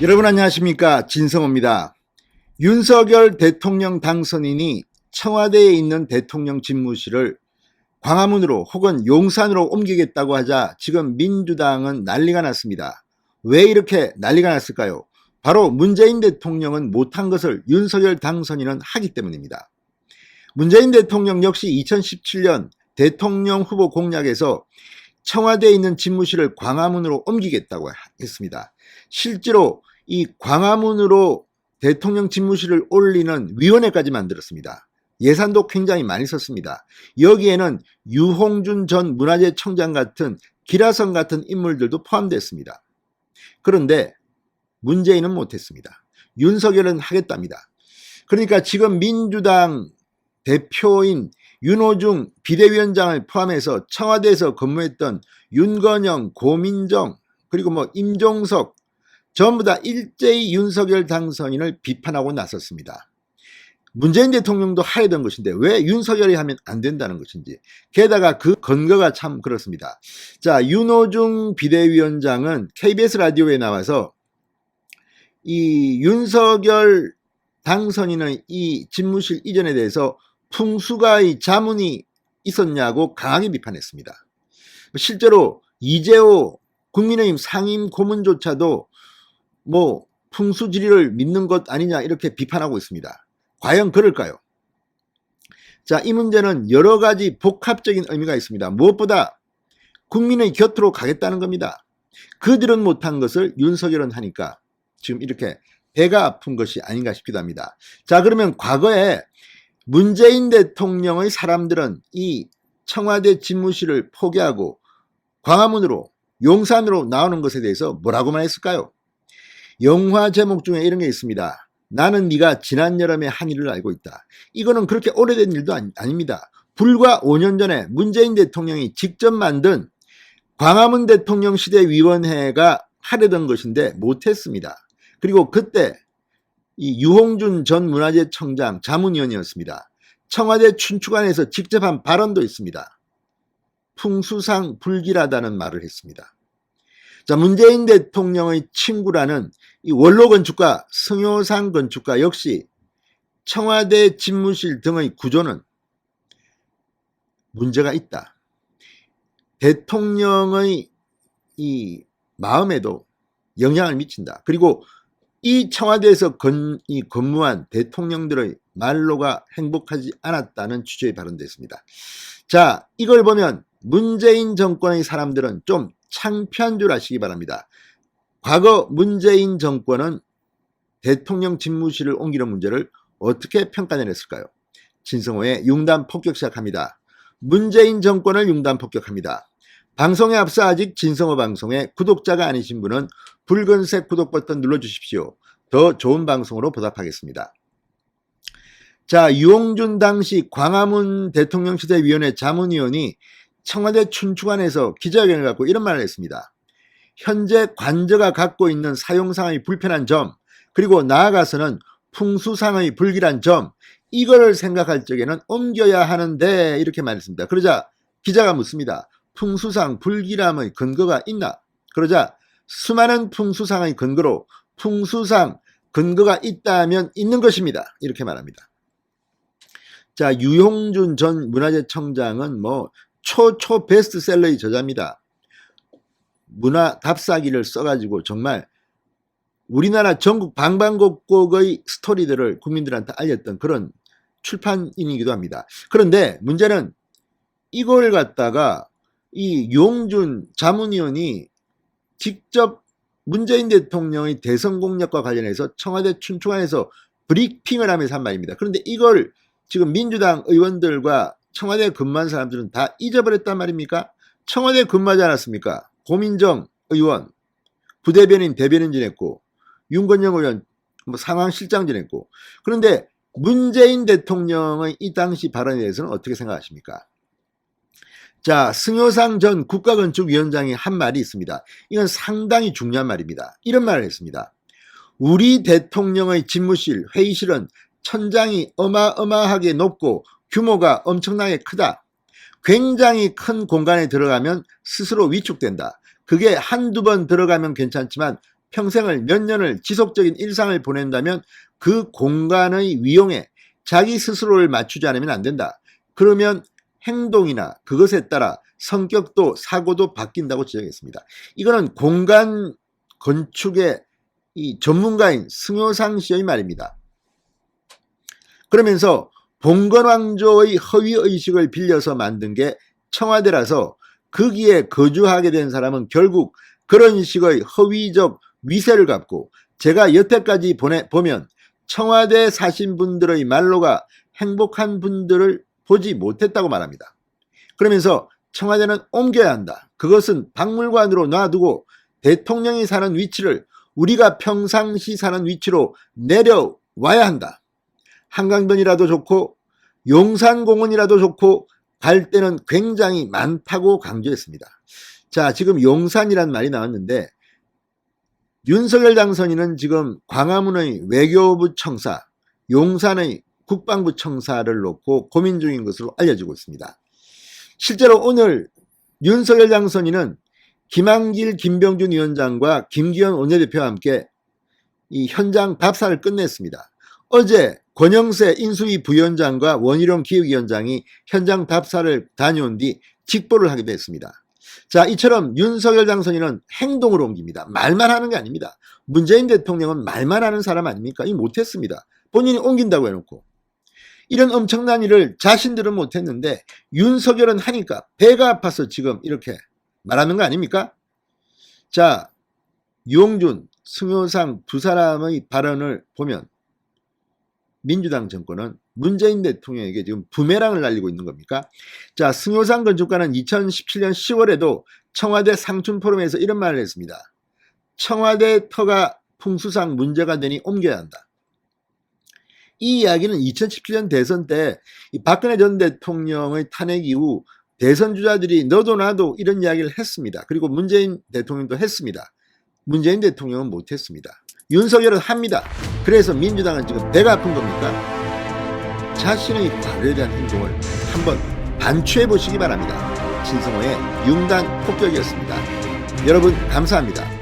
여러분 안녕하십니까, 진성호입니다. 윤석열 대통령 당선인이 청와대에 있는 대통령 집무실을 광화문으로 혹은 용산으로 옮기겠다고 하자 지금 민주당은 난리가 났습니다. 왜 이렇게 난리가 났을까요? 바로 문재인 대통령은 못한 것을 윤석열 당선인은 하기 때문입니다. 문재인 대통령 역시 2017년 대통령 후보 공약에서 청와대에 있는 집무실을 광화문으로 옮기겠다고 했습니다. 실제로 이 광화문으로 대통령 집무실을 올리는 위원회까지 만들었습니다. 예산도 굉장히 많이 썼습니다. 여기에는 유홍준 전 문화재청장 같은 기라성 같은 인물들도 포함됐습니다. 그런데 문재인은 못했습니다. 윤석열은 하겠답니다. 그러니까 지금 민주당 대표인 윤호중 비대위원장을 포함해서 청와대에서 근무했던 윤건영, 고민정, 그리고 임종석 전부 다 일제히 윤석열 당선인을 비판하고 나섰습니다. 문재인 대통령도 해야 되는 것인데 왜 윤석열이 하면 안 된다는 것인지, 게다가 그 근거가 참 그렇습니다. 자, 윤호중 비대위원장은 KBS 라디오에 나와서 이 윤석열 당선인의 이 집무실 이전에 대해서 풍수가의 자문이 있었냐고 강하게 비판했습니다. 실제로 이재호 국민의힘 상임 고문조차도 풍수지리를 믿는 것 아니냐 이렇게 비판하고 있습니다. 과연 그럴까요? 자, 이 문제는 여러 가지 복합적인 의미가 있습니다. 무엇보다 국민의 곁으로 가겠다는 겁니다. 그들은 못한 것을 윤석열은 하니까 지금 이렇게 배가 아픈 것이 아닌가 싶기도 합니다. 자, 그러면 과거에 문재인 대통령의 사람들은 이 청와대 집무실을 포기하고 광화문으로 용산으로 나오는 것에 대해서 뭐라고 말했을까요? 영화 제목 중에 이런 게 있습니다. 나는 네가 지난 여름의 한 일을 알고 있다. 이거는 그렇게 오래된 일도 아닙니다. 불과 5년 전에 문재인 대통령이 직접 만든 광화문 대통령 시대 위원회가 하려던 것인데 못했습니다. 그리고 그때 이 유홍준 전 문화재청장 자문위원이었습니다. 청와대 춘추관에서 직접 한 발언도 있습니다. 풍수상 불길하다는 말을 했습니다. 자, 문재인 대통령의 친구라는 이 원로 건축가 승효상 건축가 역시 청와대 집무실 등의 구조는 문제가 있다. 대통령의 이 마음에도 영향을 미친다. 그리고 이 청와대에서 근무한 대통령들의 말로가 행복하지 않았다는 취지의 발언도 있습니다. 자, 이걸 보면 문재인 정권의 사람들은 좀 창피한 줄 아시기 바랍니다. 과거 문재인 정권은 대통령 집무실을 옮기는 문제를 어떻게 평가내렸을까요? 진성호의 융단 폭격 시작합니다. 문재인 정권을 융단 폭격합니다. 방송에 앞서 아직 진성호 방송에 구독자가 아니신 분은 붉은색 구독 버튼 눌러주십시오. 더 좋은 방송으로 보답하겠습니다. 자, 유홍준 당시 광화문 대통령시대위원회 자문위원이 청와대 춘추관에서 기자회견을 갖고 이런 말을 했습니다. 현재 관저가 갖고 있는 사용상의 불편한 점, 그리고 나아가서는 풍수상의 불길한 점, 이거를 생각할 적에는 옮겨야 하는데 이렇게 말했습니다. 그러자 기자가 묻습니다. 풍수상 불길함의 근거가 있나? 그러자 수많은 풍수상의 근거로 풍수상 근거가 있다면 있는 것입니다. 이렇게 말합니다. 자, 유홍준 전 문화재청장은 초초 베스트셀러의 저자입니다. 문화 답사기를 써가지고 정말 우리나라 전국 방방곡곡의 스토리들을 국민들한테 알렸던 그런 출판인이기도 합니다. 그런데 문제는 이걸 갖다가 이 유홍준 자문위원이 직접 문재인 대통령의 대선 공약과 관련해서 청와대 춘추관에서 브리핑을 하면서 한 말입니다. 그런데 이걸 지금 민주당 의원들과 청와대에 근무한 사람들은 다 잊어버렸단 말입니까? 청와대에 근무하지 않았습니까? 고민정 의원 부대변인 대변인 지냈고 윤건영 의원 상황실장 지냈고. 그런데 문재인 대통령의 이 당시 발언에 대해서는 어떻게 생각하십니까? 자, 승효상 전 국가건축위원장이 한 말이 있습니다. 이건 상당히 중요한 말입니다. 이런 말을 했습니다. 우리 대통령의 집무실, 회의실은 천장이 어마어마하게 높고 규모가 엄청나게 크다. 굉장히 큰 공간에 들어가면 스스로 위축된다. 그게 한두 번 들어가면 괜찮지만 평생을 몇 년을 지속적인 일상을 보낸다면 그 공간의 위용에 자기 스스로를 맞추지 않으면 안 된다. 그러면 행동이나 그것에 따라 성격도 사고도 바뀐다고 지적했습니다. 이거는 공간 건축의 이 전문가인 승효상 씨의 말입니다. 그러면서 봉건왕조의 허위의식을 빌려서 만든 게 청와대라서 거기에 거주하게 된 사람은 결국 그런 식의 허위적 위세를 갖고 제가 여태까지 보면 청와대 사신 분들의 말로가 행복한 분들을 보지 못했다고 말합니다. 그러면서 청와대는 옮겨야 한다. 그것은 박물관으로 놔두고 대통령이 사는 위치를 우리가 평상시 사는 위치로 내려와야 한다. 한강변이라도 좋고 용산공원이라도 좋고 갈 데는 굉장히 많다고 강조했습니다. 자, 지금 용산이란 말이 나왔는데 윤석열 당선인은 지금 광화문의 외교부 청사, 용산의 국방부 청사를 놓고 고민 중인 것으로 알려지고 있습니다. 실제로 오늘 윤석열 당선인은 김한길, 김병준 위원장과 김기현 원내대표와 함께 이 현장 답사를 끝냈습니다. 어제 권영세 인수위 부위원장과 원희룡 기획위원장이 현장 답사를 다녀온 뒤 직보를 하기도 했습니다. 자, 이처럼 윤석열 당선인은 행동으로 옮깁니다. 말만 하는 게 아닙니다. 문재인 대통령은 말만 하는 사람 아닙니까? 이 못했습니다. 본인이 옮긴다고 해놓고. 이런 엄청난 일을 자신들은 못했는데 윤석열은 하니까 배가 아파서 지금 이렇게 말하는 거 아닙니까? 자, 유홍준, 승효상 두 사람의 발언을 보면 민주당 정권은 문재인 대통령에게 지금 부메랑을 날리고 있는 겁니까? 자, 승효상 건축가는 2017년 10월에도 청와대 상춘포럼에서 이런 말을 했습니다. 청와대 터가 풍수상 문제가 되니 옮겨야 한다. 이 이야기는 2017년 대선 때 박근혜 전 대통령의 탄핵 이후 대선 주자들이 너도 나도 이런 이야기를 했습니다. 그리고 문재인 대통령도 했습니다. 문재인 대통령은 못했습니다. 윤석열은 합니다. 그래서 민주당은 지금 배가 아픈 겁니까? 자신의 발에 대한 행동을 한번 반추해 보시기 바랍니다. 신성호의 융단 폭격이었습니다. 여러분 감사합니다.